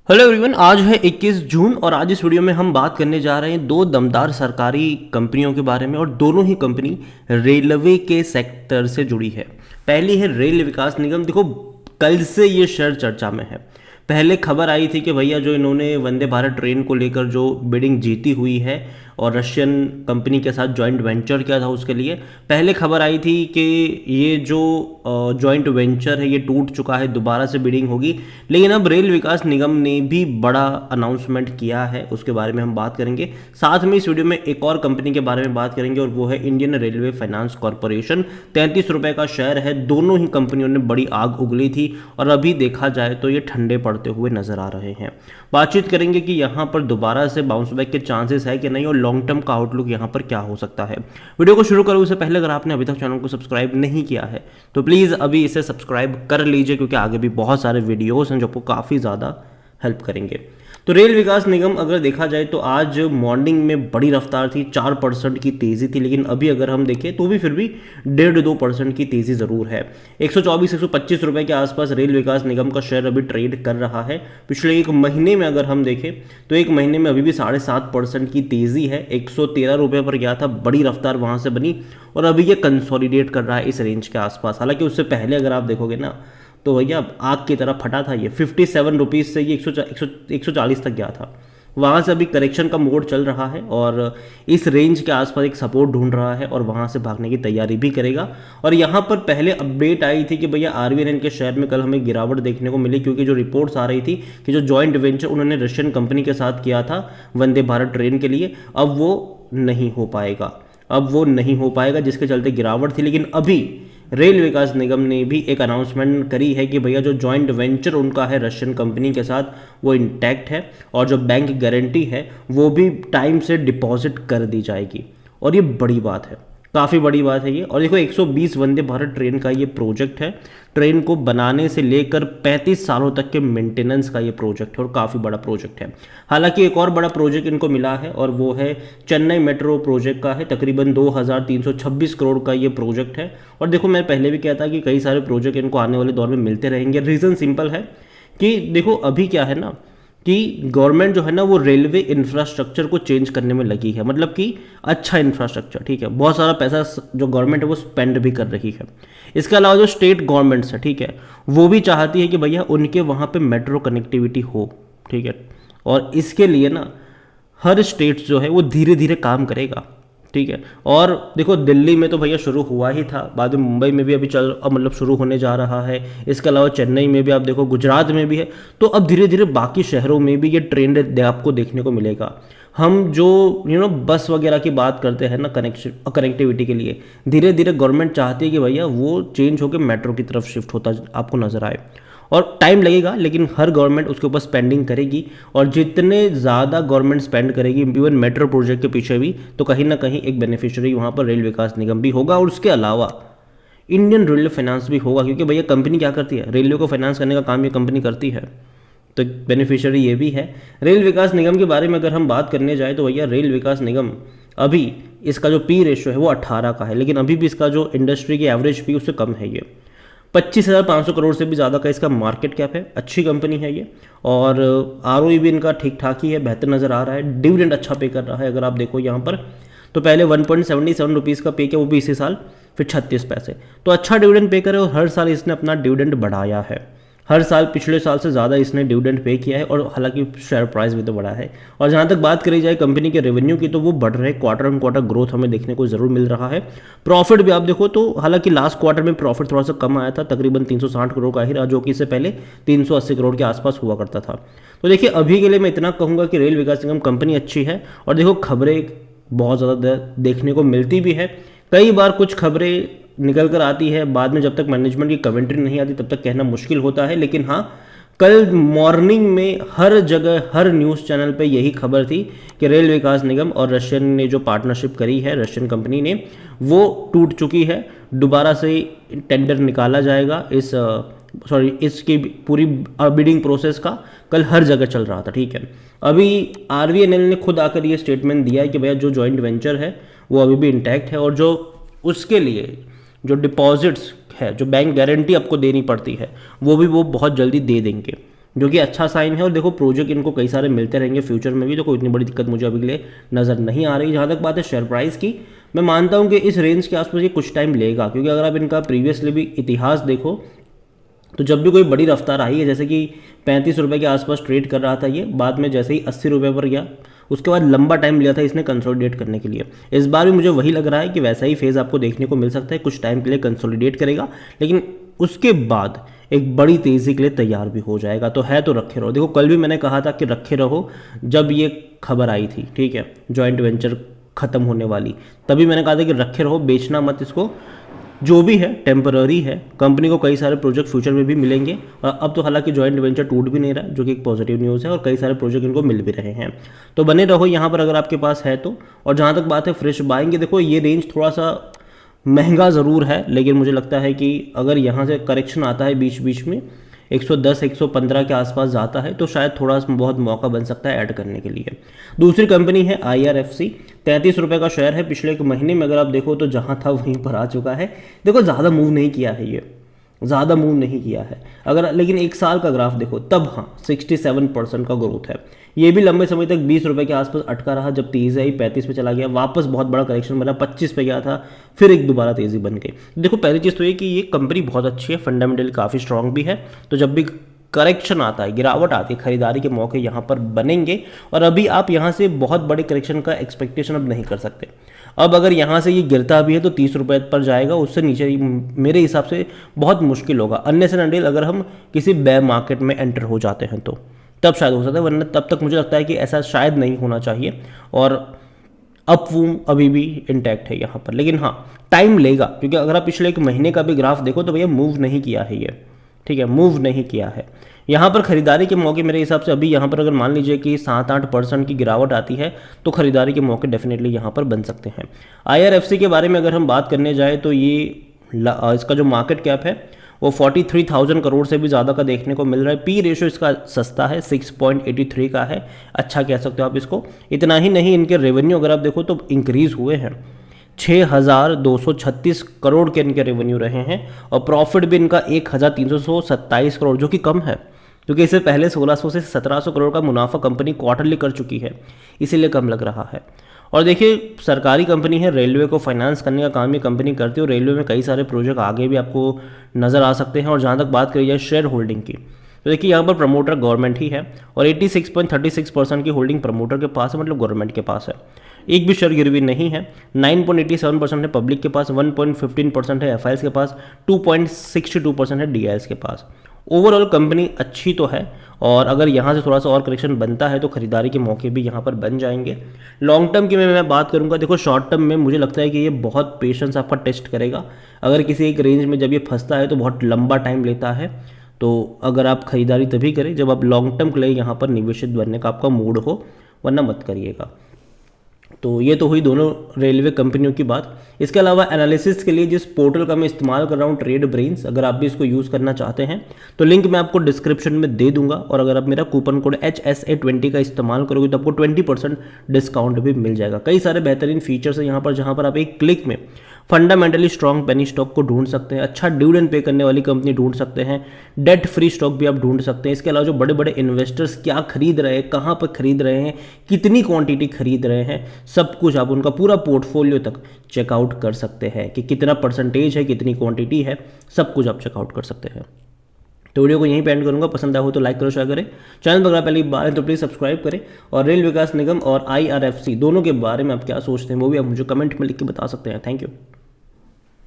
Hello everyone, आज है 21 जून और आज इस वीडियो में हम बात करने जा रहे हैं दो दमदार सरकारी कंपनियों के बारे में और दोनों ही कंपनी रेलवे के सेक्टर से जुड़ी है। पहली है रेल विकास निगम। देखो, कल से ये शेयर चर्चा में है। पहले खबर आई थी कि भैया जो इन्होंने वंदे भारत ट्रेन को लेकर जो बिडिंग जीती हुई है और रशियन कंपनी के साथ जॉइंट वेंचर किया था, उसके लिए पहले खबर आई थी कि ये जो जॉइंट वेंचर है ये टूट चुका है, दोबारा से बिडिंग होगी। लेकिन अब रेल विकास निगम ने भी बड़ा अनाउंसमेंट किया है, उसके बारे में हम बात करेंगे। साथ में इस वीडियो में एक और कंपनी के बारे में बात करेंगे और वो है इंडियन रेलवे फाइनेंस कॉरपोरेशन। 33 रुपये का शेयर है। दोनों ही कंपनियों ने बड़ी आग उगली थी और अभी देखा जाए तो ये ठंडे पड़ते हुए नजर आ रहे हैं। बातचीत करेंगे कि यहाँ पर दोबारा से बाउंस बैक के चांसेस है कि नहीं और लॉन्ग टर्म का आउटलुक यहाँ पर क्या हो सकता है। वीडियो को शुरू करूँ उससे पहले अगर आपने अभी तक चैनल को सब्सक्राइब नहीं किया है तो प्लीज़ अभी इसे सब्सक्राइब कर लीजिए, क्योंकि आगे भी बहुत सारे वीडियोस हैं जो आपको काफ़ी ज़्यादा हेल्प करेंगे। तो रेल विकास निगम अगर देखा जाए तो आज मॉर्निंग में बड़ी रफ्तार थी, 4% की तेज़ी थी। लेकिन अभी अगर हम देखें तो भी फिर भी 1.5-2% की तेज़ी ज़रूर है। 124-125 रुपये के आसपास रेल विकास निगम का शेयर अभी ट्रेड कर रहा है। पिछले एक महीने में अगर हम देखें तो एक महीने में अभी भी 7.5% की तेज़ी है। 113 रुपये पर गया था, बड़ी रफ्तार वहाँ से बनी और अभी ये कंसोलिडेट कर रहा है इस रेंज के आसपास। हालांकि उससे पहले अगर आप देखोगे ना तो भैया आग की तरह फटा था ये। 57 रुपीज़ से ये 140 तक गया था। वहाँ से अभी करेक्शन का मोड चल रहा है और इस रेंज के आसपास एक सपोर्ट ढूंढ रहा है और वहाँ से भागने की तैयारी भी करेगा। और यहाँ पर पहले अपडेट आई थी कि भैया आरवीएनएल के शेयर में कल हमें गिरावट देखने को मिली, क्योंकि जो रिपोर्ट्स आ रही थी कि जो जॉइंट वेंचर उन्होंने रशियन कंपनी के साथ किया था वंदे भारत ट्रेन के लिए, अब वो नहीं हो पाएगा, जिसके चलते गिरावट थी। लेकिन अभी रेल विकास निगम ने भी एक अनाउंसमेंट करी है कि भैया जो जॉइंट वेंचर उनका है रशियन कंपनी के साथ वो इंटैक्ट है और जो बैंक गारंटी है वो भी टाइम से डिपॉजिट कर दी जाएगी। और ये बड़ी बात है, काफ़ी बड़ी बात है ये। और देखो, 120 वंदे भारत ट्रेन का ये प्रोजेक्ट है। ट्रेन को बनाने से लेकर 35 सालों तक के मेंटेनेंस का ये प्रोजेक्ट है और काफ़ी बड़ा प्रोजेक्ट है। हालांकि एक और बड़ा प्रोजेक्ट इनको मिला है और वो है चेन्नई मेट्रो प्रोजेक्ट का है। तकरीबन 2326 करोड़ का ये प्रोजेक्ट है। और देखो, मैं पहले भी कहता कि कई सारे प्रोजेक्ट इनको आने वाले दौर में मिलते रहेंगे। रीज़न सिंपल है कि देखो अभी क्या है ना कि गवर्नमेंट जो है ना वो रेलवे इंफ्रास्ट्रक्चर को चेंज करने में लगी है। मतलब कि अच्छा इंफ्रास्ट्रक्चर, ठीक है, बहुत सारा पैसा जो गवर्नमेंट है वो स्पेंड भी कर रही है। इसके अलावा जो स्टेट गवर्नमेंट्स है, ठीक है, वो भी चाहती है कि भैया उनके वहाँ पे मेट्रो कनेक्टिविटी हो, ठीक है। और इसके लिए ना हर स्टेट जो है वो धीरे धीरे काम करेगा, ठीक है। और देखो, दिल्ली में तो भैया शुरू हुआ ही था, बाद में मुंबई में भी अभी मतलब शुरू होने जा रहा है। इसके अलावा चेन्नई में भी आप देखो, गुजरात में भी है। तो अब धीरे धीरे बाकी शहरों में भी ये ट्रेंड आपको देखने को मिलेगा। हम जो बस वगैरह की बात करते हैं ना कनेक्टिविटी के लिए, धीरे धीरे गवर्नमेंट चाहती है कि भैया वो चेंज होकर मेट्रो की तरफ शिफ्ट होता आपको नजर आए। और टाइम लगेगा, लेकिन हर गवर्नमेंट उसके ऊपर स्पेंडिंग करेगी और जितने ज़्यादा गवर्नमेंट स्पेंड करेगी इवन मेट्रो प्रोजेक्ट के पीछे भी, तो कहीं ना कहीं एक बेनिफिशियरी वहाँ पर रेल विकास निगम भी होगा और उसके अलावा इंडियन रेलवे फाइनेंस भी होगा। क्योंकि भैया कंपनी क्या करती है, रेलवे को फाइनेंस करने का काम ये कंपनी करती है, तो बेनिफिशियरी ये भी है। रेल विकास निगम के बारे में अगर हम बात करने जाए तो भैया रेल विकास निगम अभी इसका जो पी रेशो है वो 18 का है, लेकिन अभी भी इसका जो इंडस्ट्री की एवरेज पी उससे कम है। ये 25,500 करोड़ से भी ज़्यादा का इसका मार्केट कैप है। अच्छी कंपनी है ये और आरओई भी इनका ठीक ठाक ही है, बेहतर नज़र आ रहा है। डिविडेंड अच्छा पे कर रहा है। अगर आप देखो यहाँ पर तो पहले 1.77 रुपीज़ का पे किया, वो भी इसी साल, फिर 36 पैसे। तो अच्छा डिविडेंड पे करे और हर साल इसने अपना डिविडेंड बढ़ाया है। हर साल पिछले साल से ज़्यादा इसने डिविडेंड पे किया है और हालांकि शेयर प्राइस भी तो बढ़ा है। और जहाँ तक बात करी जाए कंपनी के रेवेन्यू की तो वो बढ़ रहे, क्वार्टर ऑन क्वार्टर ग्रोथ हमें देखने को ज़रूर मिल रहा है। प्रॉफिट भी आप देखो तो हालांकि लास्ट क्वार्टर में प्रॉफिट थोड़ा सा कम आया था, तकरीबन 360 करोड़ का ही रहा, जो कि इससे पहले 380 करोड़ के आसपास हुआ करता था। तो देखिए, अभी के लिए मैं इतना कहूँगा कि रेल विकास निगम कंपनी अच्छी है। और देखो, खबरें बहुत ज़्यादा देखने को मिलती भी है। कई बार कुछ खबरें निकल कर आती है, बाद में जब तक मैनेजमेंट की कमेंट्री नहीं आती तब तक कहना मुश्किल होता है। लेकिन हाँ, कल मॉर्निंग में हर जगह हर न्यूज़ चैनल पे यही खबर थी कि रेल विकास निगम और रशियन ने जो पार्टनरशिप करी है, रशियन कंपनी ने, वो टूट चुकी है। दोबारा से टेंडर निकाला जाएगा इसकी पूरी बिडिंग प्रोसेस का। कल हर जगह चल रहा था, ठीक है। अभी आरवीएनएल ने खुद आकर ये स्टेटमेंट दिया है कि भैया जो जॉइंट वेंचर है वो अभी भी इंटैक्ट है और जो उसके लिए जो डिपॉजिट्स है, जो बैंक गारंटी आपको देनी पड़ती है, वो भी वो बहुत जल्दी दे देंगे। जो कि अच्छा साइन है। और देखो प्रोजेक्ट इनको कई सारे मिलते रहेंगे फ्यूचर में भी, तो कोई इतनी बड़ी दिक्कत मुझे अभी के लिए नज़र नहीं आ रही। जहाँ तक बात है शेयर प्राइस की, मैं मानता हूँ कि इस रेंज के आसपास ये कुछ टाइम लेगा, क्योंकि अगर आप इनका प्रीवियसली भी इतिहास देखो तो जब भी कोई बड़ी रफ्तार आई है, जैसे कि 35 रुपये के आसपास ट्रेड कर रहा था ये, बाद में जैसे ही 80 रुपये पर गया, उसके बाद लंबा टाइम लिया था इसने कंसोलिडेट करने के लिए। इस बार भी मुझे वही लग रहा है कि वैसा ही फेज़ आपको देखने को मिल सकता है, कुछ टाइम के लिए कंसोलिडेट करेगा, लेकिन उसके बाद एक बड़ी तेज़ी के लिए तैयार भी हो जाएगा। तो है तो रखे रहो। देखो कल भी मैंने कहा था कि रखे रहो, जब ये खबर आई थी, ठीक है, जॉइंट वेंचर ख़त्म होने वाली, तभी मैंने कहा था कि रखे रहो, बेचना मत इसको। जो भी है टेम्पररी है, कंपनी को कई सारे प्रोजेक्ट फ्यूचर में भी मिलेंगे। और अब तो हालांकि जॉइंट वेंचर टूट भी नहीं रहा, जो कि एक पॉजिटिव न्यूज़ है, और कई सारे प्रोजेक्ट इनको मिल भी रहे हैं। तो बने रहो यहाँ पर अगर आपके पास है तो। और जहाँ तक बात है फ्रेश बाइंग की, देखो ये रेंज थोड़ा सा महंगा ज़रूर है, लेकिन मुझे लगता है कि अगर यहाँ से करेक्शन आता है बीच बीच में 110 115 के आसपास जाता है, तो शायद थोड़ा बहुत मौका बन सकता है ऐड करने के लिए। दूसरी कंपनी है IRFC, 33 रुपये का शेयर है। पिछले एक महीने में अगर आप देखो तो जहाँ था वहीं पर आ चुका है। देखो ज़्यादा मूव नहीं किया है ये, ज़्यादा मूव नहीं किया है अगर, लेकिन एक साल का ग्राफ देखो तब हाँ 67% का ग्रोथ है। ये भी लंबे समय तक 20 रुपये के आसपास अटका रहा, जब तेज़ी आई 35 पे चला गया, वापस बहुत बड़ा करेक्शन बना, 25 पे गया था, फिर एक दोबारा तेज़ी बन गई। देखो पहली चीज़ तो ये कि ये कंपनी बहुत अच्छी है, फंडामेंटली काफ़ी स्ट्रांग भी है। तो जब भी करेक्शन आता है, गिरावट आती है, खरीदारी के मौके यहाँ पर बनेंगे। और अभी आप यहाँ से बहुत बड़े करेक्शन का एक्सपेक्टेशन अब नहीं कर सकते। अब अगर यहाँ से ये गिरता भी है तो 30 रुपये पर जाएगा, उससे नीचे मेरे हिसाब से बहुत मुश्किल होगा, अनलेस एंड अनटिल अगर हम किसी बेयर मार्केट में एंटर हो जाते हैं तो तब शायद हो सकता है, वरना तब तक मुझे लगता है कि ऐसा शायद नहीं होना चाहिए। और अपवूम अभी भी इंटैक्ट है यहाँ पर, लेकिन हाँ टाइम लेगा, क्योंकि अगर आप पिछले एक महीने का भी ग्राफ देखो तो भैया मूव नहीं किया है ये, ठीक है, मूव नहीं किया है। यहाँ पर खरीदारी के मौके मेरे हिसाब से अभी यहाँ पर अगर मान लीजिए कि 7-8% की गिरावट आती है तो खरीदारी के मौके डेफिनेटली यहाँ पर बन सकते हैं। IRFC के बारे में अगर हम बात करने जाए तो ये इसका जो मार्केट कैप है वो 43,000 करोड़ से भी ज़्यादा का देखने को मिल रहा है। P रेशो इसका सस्ता है, 6.83 का है, अच्छा कह सकते हो आप इसको। इतना ही नहीं, इनके रेवेन्यू अगर आप देखो तो इंक्रीज़ हुए हैं, 6,236 करोड़ के इनके रेवेन्यू रहे हैं। और प्रॉफिट भी इनका 1,327 करोड़, जो कि कम है, क्योंकि इससे पहले 1600 से 1700 करोड़ का मुनाफा कंपनी क्वार्टरली कर चुकी है, इसीलिए कम लग रहा है। और देखिए सरकारी कंपनी है, रेलवे को फाइनेंस करने का काम ये कंपनी करती है, और रेलवे में कई सारे प्रोजेक्ट आगे भी आपको नज़र आ सकते हैं। और जहाँ तक बात करी जाए शेयर होल्डिंग की, तो देखिए यहाँ पर प्रमोटर गवर्नमेंट ही है, और 86.36% की होल्डिंग प्रमोटर के पास है, मतलब गवर्नमेंट के पास है। एक भी शेयर गिरवी नहीं है। 9.87% है पब्लिक के पास, 1.15% है FIs के पास, 2.62% है DIs के पास। ओवरऑल कंपनी अच्छी तो है, और अगर यहाँ से थोड़ा सा और करेक्शन बनता है तो खरीदारी के मौके भी यहाँ पर बन जाएंगे। लॉन्ग टर्म की मैं बात करूँगा, देखो शॉर्ट टर्म में मुझे लगता है कि ये बहुत पेशेंस आपका टेस्ट करेगा। अगर किसी एक रेंज में जब ये फंसता है तो बहुत लंबा टाइम लेता है, तो अगर आप खरीदारी तभी करें जब आप लॉन्ग टर्म के लिए यहाँ पर निवेशित बनने का आपका मूड हो, वरना मत करिएगा। तो ये तो हुई दोनों रेलवे कंपनियों की बात। इसके अलावा एनालिसिस के लिए जिस पोर्टल का मैं इस्तेमाल कर रहा हूँ, ट्रेड ब्रेन्स, अगर आप भी इसको यूज़ करना चाहते हैं तो लिंक मैं आपको डिस्क्रिप्शन में दे दूंगा। और अगर आप मेरा कूपन कोड HSA20 का इस्तेमाल करोगे तो आपको 20% डिस्काउंट भी मिल जाएगा। कई सारे बेहतरीन फीचर्स हैं यहाँ पर, जहाँ पर आप एक क्लिक में फंडामेंटली स्ट्रॉन्ग पेनी स्टॉक को ढूंढ सकते हैं, अच्छा डिविडेंड पे करने वाली कंपनी ढूंढ सकते हैं, डेट फ्री स्टॉक भी आप ढूंढ सकते हैं। इसके अलावा जो बड़े बड़े इन्वेस्टर्स क्या खरीद रहे हैं, कहाँ पर खरीद रहे हैं, कितनी क्वांटिटी खरीद रहे हैं, सब कुछ आप उनका पूरा पोर्टफोलियो तक चेकआउट कर सकते हैं कि कितना परसेंटेज है, कितनी क्वांटिटी है, सब कुछ आप चेकआउट कर सकते हैं। तो वीडियो को यहीं पे एंड करूंगा। पसंद आया हो तो लाइक करो, शेयर करें। चैनल पर अगर पहली बार है तो प्लीज़ सब्सक्राइब करें। और रेल विकास निगम और IRFC दोनों के बारे में आप क्या सोचते हैं वो भी आप मुझे कमेंट में लिख के बता सकते हैं। Thank you.